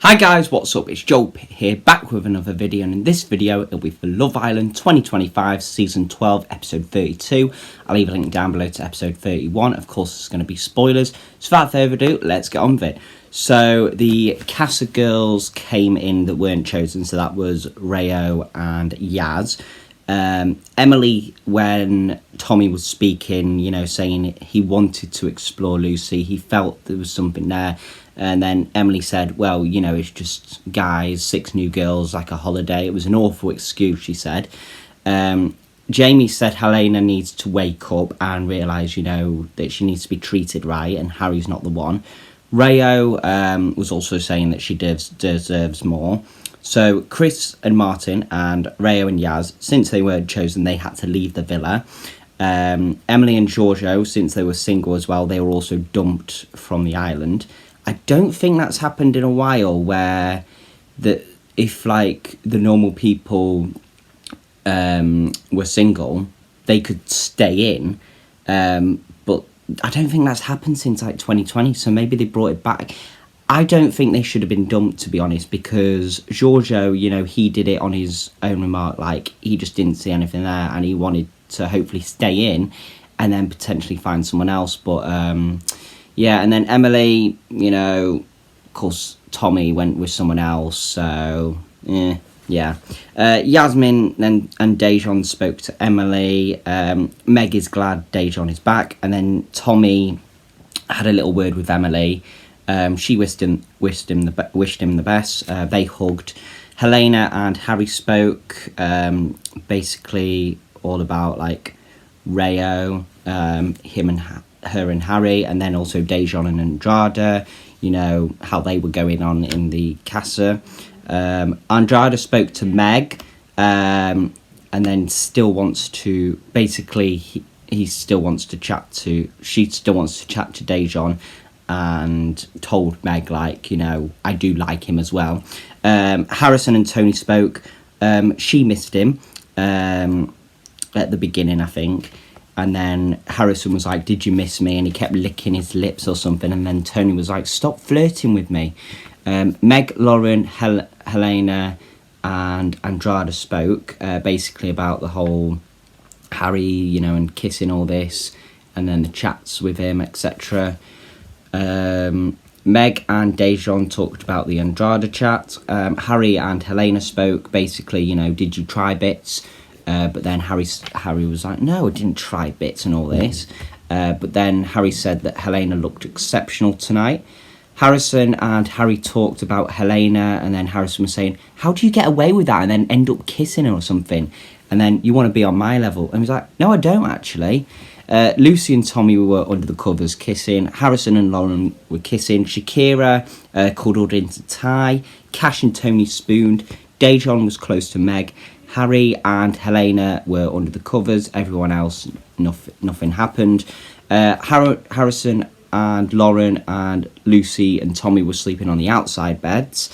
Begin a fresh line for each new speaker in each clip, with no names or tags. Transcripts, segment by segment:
Hi guys, what's up? It's Joe here, back with another video, and in this video it'll be for Love Island 2025 Season 12 Episode 32. I'll leave a link down below to Episode 31. Of course, there's going to be spoilers. So without further ado, let's get on with it. So the Casa girls came in that weren't chosen, so that was Rayo and Yaz. Emily, when Tommy was speaking, saying he wanted to explore Lucy, he felt there was something there. And then Emily said, well, it's just guys, 6 new girls, like a holiday. It was an awful excuse, she said. Jamie said Helena needs to wake up and realise, that she needs to be treated right, and Harry's not the one. Rayo was also saying that she deserves more. So Chris and Martin and Rayo and Yaz, since they weren't chosen, they had to leave the villa. Emily and Giorgio, since they were single as well, they were also dumped from the island. I don't think that's happened in a while, where if the normal people were single, they could stay in, but I don't think that's happened since 2020, so maybe they brought it back. I don't think they should have been dumped, to be honest, because Giorgio, he did it on his own remark, he just didn't see anything there and he wanted to hopefully stay in and then potentially find someone else, but yeah. And then Emily, of course, Tommy went with someone else, so, yeah. Yasmin and Dejan spoke to Emily. Meg is glad Dejan is back. And then Tommy had a little word with Emily. She wished him the best. They hugged. Helena and Harry spoke, basically all about, Rayo, him and her and Harry, and then also Dejan and Andrada, how they were going on in the casa. Andrada spoke to Meg, and then still wants to, basically, she still wants to chat to Dejan, and told Meg, I do like him as well. Harrison and Tony spoke. She missed him at the beginning, I think. And then Harrison was like, did you miss me? And he kept licking his lips or something. And then Tony was like, stop flirting with me. Meg, Lauren, Helena and Andrada spoke, basically about the whole Harry, and kissing, all this. And then the chats with him, etc. Meg and Dejan talked about the Andrada chat. Harry and Helena spoke, basically, did you try bits? But then Harry was like, no, I didn't try bits and all this. But then Harry said that Helena looked exceptional tonight. Harrison and Harry talked about Helena, and then Harrison was saying, how do you get away with that and then end up kissing her or something? And then, you want to be on my level? And he was like, no, I don't actually. Lucy and Tommy were under the covers kissing. Harrison and Lauren were kissing. Shakira cuddled into Ty. Cash and Tony spooned. Dejan was close to Meg. Harry and Helena were under the covers. Everyone else, nothing happened. Harrison and Lauren and Lucy and Tommy were sleeping on the outside beds.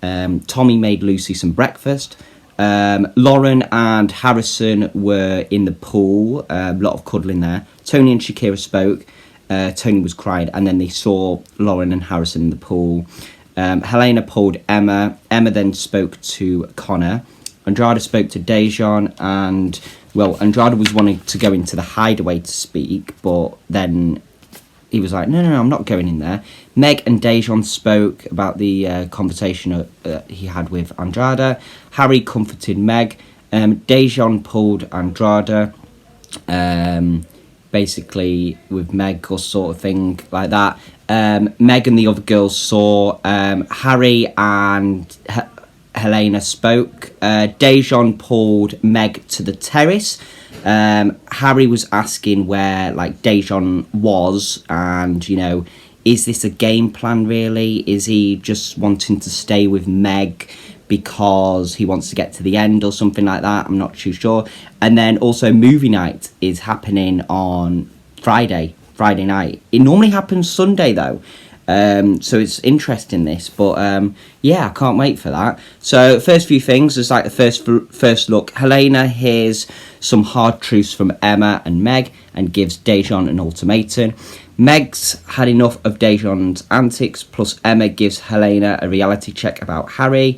Tommy made Lucy some breakfast. Lauren and Harrison were in the pool. A lot of cuddling there. Tony and Shakira spoke. Tony was crying, and then they saw Lauren and Harrison in the pool. Helena pulled Emma. Emma then spoke to Connor. Andrada spoke to Dejan, and, well, Andrada was wanting to go into the hideaway to speak, but then he was like, no, I'm not going in there. Meg and Dejan spoke about the conversation he had with Andrada. Harry comforted Meg. Dejan pulled Andrada, basically with Meg or sort of thing like that. Meg and the other girls saw. Harry and Helena spoke. Dejan pulled Meg to the terrace. Harry was asking where Dejan was, and is this a game plan really? Is he just wanting to stay with Meg because he wants to get to the end or something like that? I'm not too sure. And then also movie night is happening on Friday night. It normally happens Sunday though. So it's interesting this, but yeah, I can't wait for that. So first few things is the first look. Helena hears some hard truths from Emma and Meg and gives Dejan an ultimatum. Meg's had enough of Dejan's antics, plus Emma gives Helena a reality check about Harry.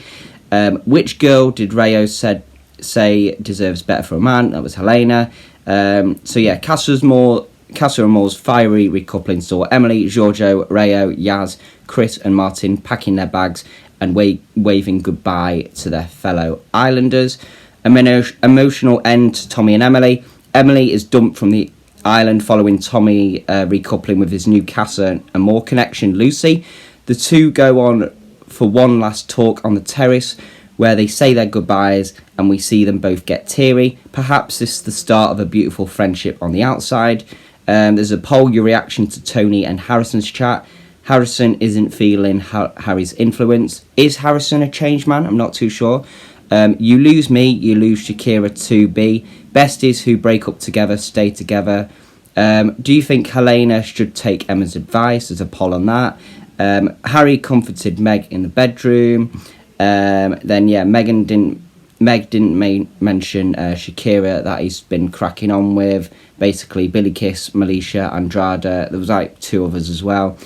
Which girl did Rayo say deserves better for a man? That was Helena. So yeah, Casa Amor's fiery recoupling saw Emily, Giorgio, Rayo, Yaz, Chris and Martin packing their bags and waving goodbye to their fellow islanders. Emotional end to Tommy and Emily. Emily is dumped from the island following Tommy recoupling with his new Casa Amor connection, Lucy. The two go on for one last talk on the terrace where they say their goodbyes and we see them both get teary. Perhaps this is the start of a beautiful friendship on the outside. There's a poll, your reaction to Tony and Harrison's chat. Harrison isn't feeling Harry's influence. Is Harrison a changed man? I'm not too sure. You lose me, you lose Shakira 2B. Besties who break up together stay together. Do you think Helena should take Emma's advice? There's a poll on that. Harry comforted Meg in the bedroom. Then yeah, Meg didn't mention Shakira that he's been cracking on with. Basically, Billy Kiss, Melisha, Andrada. There was like 2 others as well.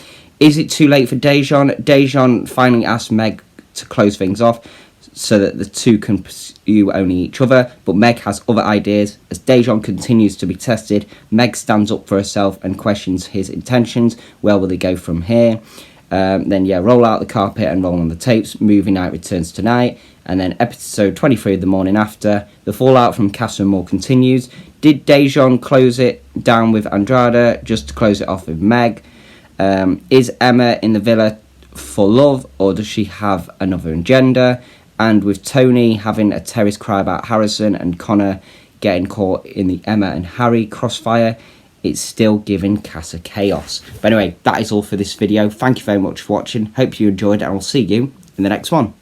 Is it too late for Dejan? Dejan finally asked Meg to close things off so that the two can pursue only each other, but Meg has other ideas. As Dejan continues to be tested, Meg stands up for herself and questions his intentions. Where will they go from here? Then yeah, roll out the carpet and roll on the tapes. Movie night returns tonight. And then episode 23 the morning after. The fallout from Casa Amor continues. Did Dejan close it down with Andrada just to close it off with Meg? Is Emma in the villa for love, or does she have another agenda? And with Tony having a terrace cry about Harrison and Connor getting caught in the Emma and Harry crossfire, it's still giving Casa chaos. But anyway, that is all for this video. Thank you very much for watching. Hope you enjoyed, and I'll see you in the next one.